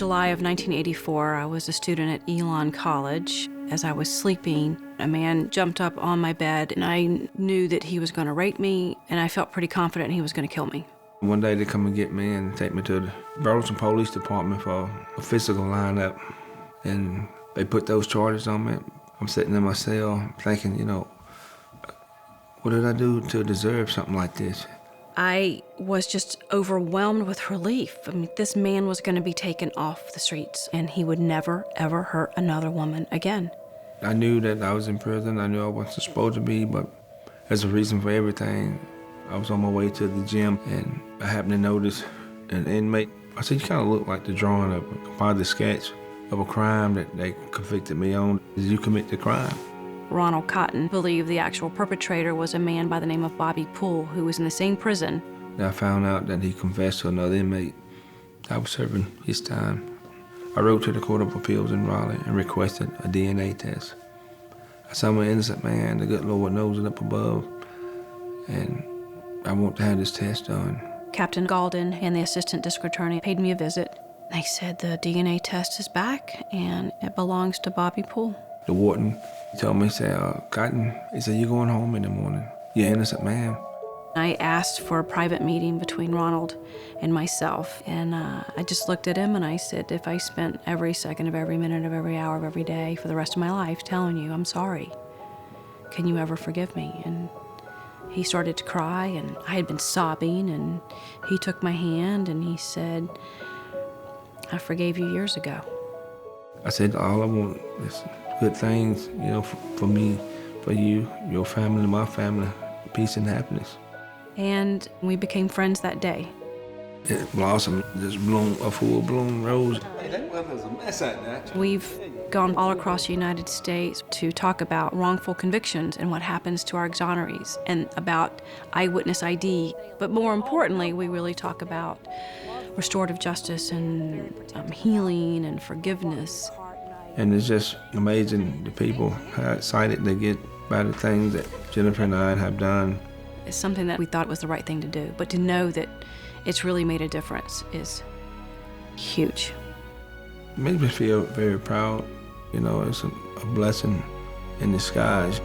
July of 1984, I was a student at Elon College. As I was sleeping, a man jumped up on my bed, and I knew that he was going to rape me, and I felt pretty confident he was going to kill me. One day they come and get me and take me to the Burleson Police Department for a physical lineup, and they put those charges on me. I'm sitting in my cell thinking, you know, what did I do to deserve something like this? I was just overwhelmed with relief. I mean, this man was going to be taken off the streets, and he would never, ever hurt another woman again. I knew that I was in prison. I knew I wasn't supposed to be, but as a reason for everything, I was on my way to the gym, and I happened to notice an inmate. I said, you kind of look like the drawing of part of the sketch of a crime that they convicted me on. Did you commit the crime? Ronald Cotton believed the actual perpetrator was a man by the name of Bobby Poole, who was in the same prison. I found out that he confessed to another inmate. I was serving his time. I wrote to the Court of Appeals in Raleigh and requested a DNA test. I said, I'm an innocent man. The good Lord knows it up above, and I want to have this test done. Captain Galden and the assistant district attorney paid me a visit. They said the DNA test is back, and it belongs to Bobby Poole. The warden told me, he said, Cotton, he said, you're going home in the morning. You're an innocent man. I asked for a private meeting between Ronald and myself, and I just looked at him and I said, if I spent every second of every minute of every hour of every day for the rest of my life telling you I'm sorry, can you ever forgive me? And he started to cry, and I had been sobbing, and he took my hand and he said, I forgave you years ago. I said, all I want is good things, you know, for me, for you, your family, my family, peace and happiness. And we became friends that day. It blossomed, just bloomed, a full-blown rose. Hey, that weather's a mess out there. We've gone all across the United States to talk about wrongful convictions and what happens to our exonerees, and about eyewitness ID. But more importantly, we really talk about restorative justice and healing and forgiveness. And it's just amazing the people, how excited they get by the things that Jennifer and I have done. It's something that we thought was the right thing to do, but to know that it's really made a difference is huge. It makes me feel very proud. You know, it's a blessing in disguise.